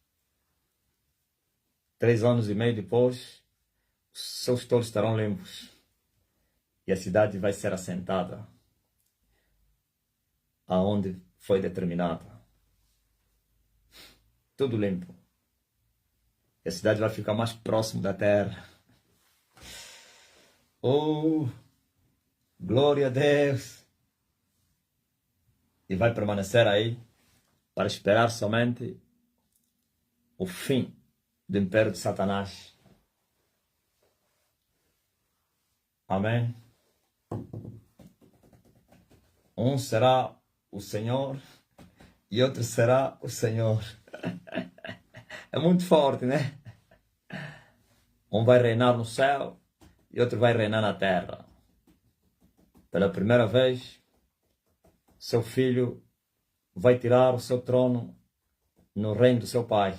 3 anos e meio depois, os seus tolos estarão limpos e a cidade vai ser assentada aonde foi determinada. Tudo limpo. E a cidade vai ficar mais próximo da terra. Oh, glória a Deus! E vai permanecer aí para esperar somente o fim do império de Satanás. Amém? Um será o Senhor e outro será o Senhor. É muito forte, né? Um vai reinar no céu e outro vai reinar na terra. Pela primeira vez, seu filho vai tirar o seu trono no reino do seu pai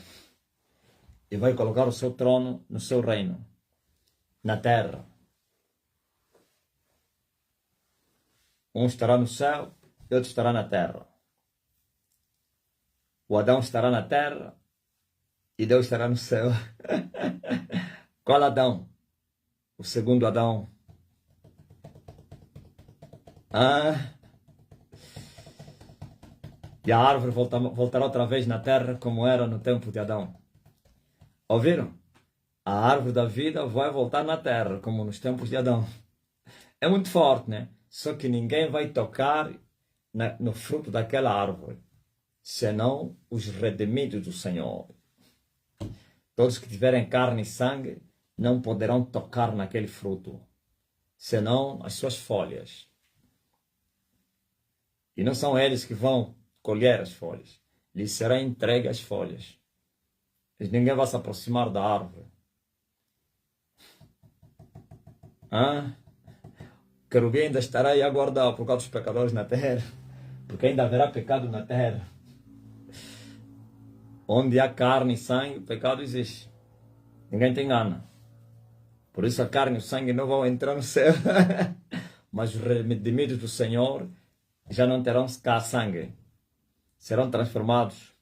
e vai colocar o seu trono no seu reino, na terra. Um estará no céu e outro estará na terra. O Adão estará na terra e Deus estará no céu. Qual Adão? O segundo Adão. E a árvore voltará outra vez na terra como era no tempo de Adão. Ouviram? A árvore da vida vai voltar na terra como nos tempos de Adão. É muito forte, né? Só que ninguém vai tocar no fruto daquela árvore, senão os redimidos do Senhor. Todos que tiverem carne e sangue não poderão tocar naquele fruto, senão as suas folhas. E não são eles que vão colher as folhas, lhes será entregue as folhas. E ninguém vai se aproximar da árvore. O querubim ainda estará aí a guardar por causa dos pecadores na terra, porque ainda haverá pecado na terra. Onde há carne e sangue, o pecado existe. Ninguém te engana. Por isso a carne e o sangue não vão entrar no céu. Mas os redimidos do Senhor já não terão cá sangue. serão transformados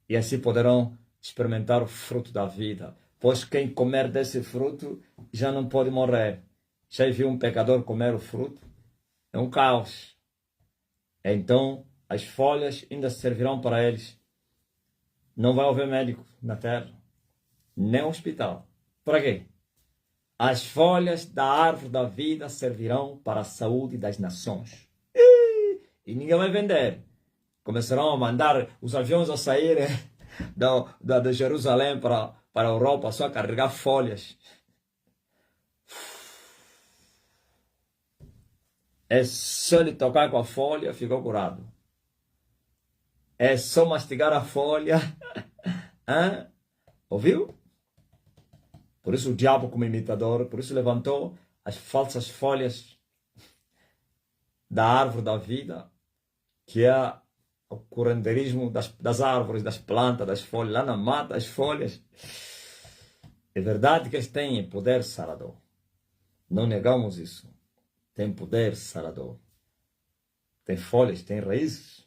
e assim poderão experimentar o fruto da vida. Pois quem comer desse fruto já não pode morrer. Já viu um pecador comer o fruto? É um caos. Então, as folhas ainda servirão para eles. Não vai haver médico na terra, nem hospital. Para quê? As folhas da árvore da vida servirão para a saúde das nações. E ninguém vai vender. Começarão a mandar os aviões a sair de Jerusalém para a Europa só a carregar folhas. É só ele tocar com a folha, ficou curado. É só mastigar a folha. Ouviu? Por isso o diabo como imitador, por isso levantou as falsas folhas da árvore da vida, que é o curanderismo das árvores, das plantas, das folhas, lá na mata, as folhas. É verdade que eles têm poder sarador. Não negamos isso. Tem poder sarador. Tem folhas, tem raízes.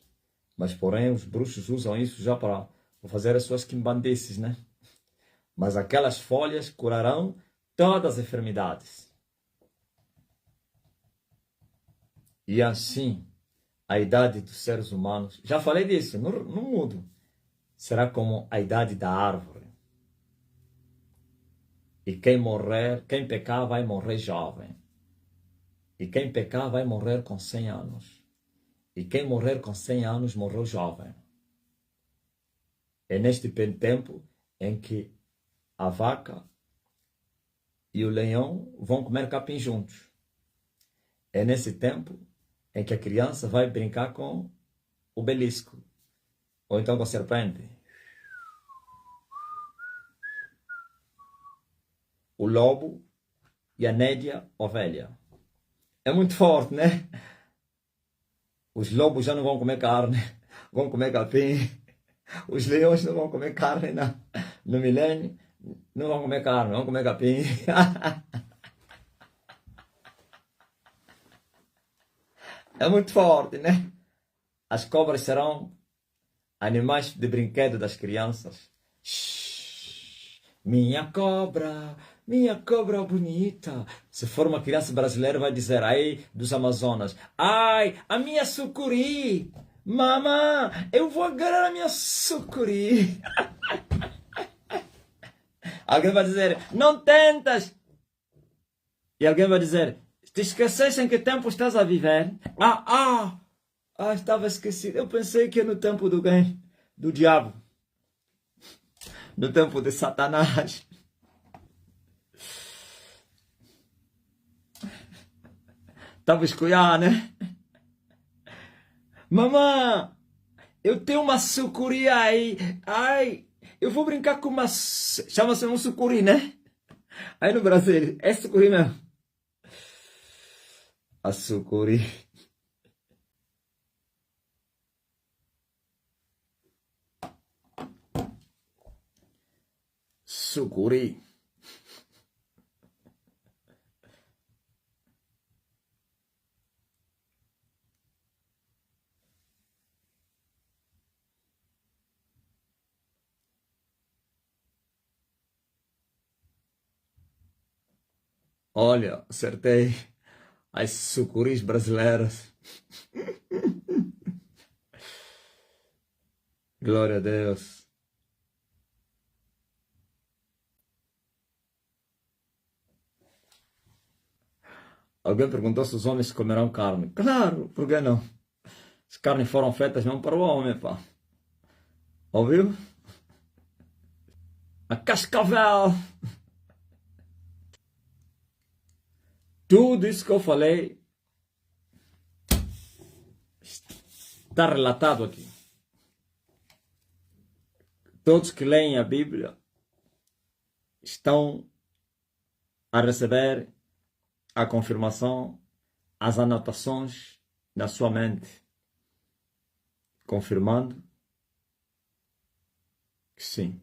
Mas, porém, os bruxos usam isso já para fazer as suas quimbandices, né? Mas aquelas folhas curarão todas as enfermidades. E assim, a idade dos seres humanos, já falei disso, não mudo, será como a idade da árvore. E quem morrer, quem pecar vai morrer jovem. E quem pecar vai morrer com 100 anos. E quem morrer com 100 anos morreu jovem. É neste tempo em que a vaca e o leão vão comer capim juntos. É nesse tempo em que a criança vai brincar com o belisco. Ou então com a serpente. O lobo e a nédia ovelha. É muito forte, né? Os lobos já não vão comer carne, vão comer capim. Os leões não vão comer carne no milênio, não vão comer carne, vão comer capim. É muito forte, né? As cobras serão animais de brinquedo das crianças. Shhh, minha cobra bonita. Se for uma criança brasileira, vai dizer aí dos Amazonas: ai, a minha sucuri. Mamã, eu vou agarrar a minha sucuri. Alguém vai dizer: não tentas. E alguém vai dizer: te esqueceste em que tempo estás a viver? Estava esquecido. Eu pensei que é no tempo do quem? Do diabo. No tempo de Satanás. Estava a escolher, né? Mamãe, eu tenho uma sucuri aí. Ai, eu vou brincar com uma... Chama-se um sucuri, né? Aí no Brasil, é sucuri mesmo. A sucuri. Sucuri. Olha, acertei. As sucuris brasileiras. Glória a Deus. Alguém perguntou se os homens comerão carne. Claro, por que não? As carnes foram feitas não para o homem, pá. Ouviu? A cascavel. Tudo isso que eu falei está relatado aqui. Todos que leem a Bíblia estão a receber a confirmação, as anotações na sua mente, confirmando que sim,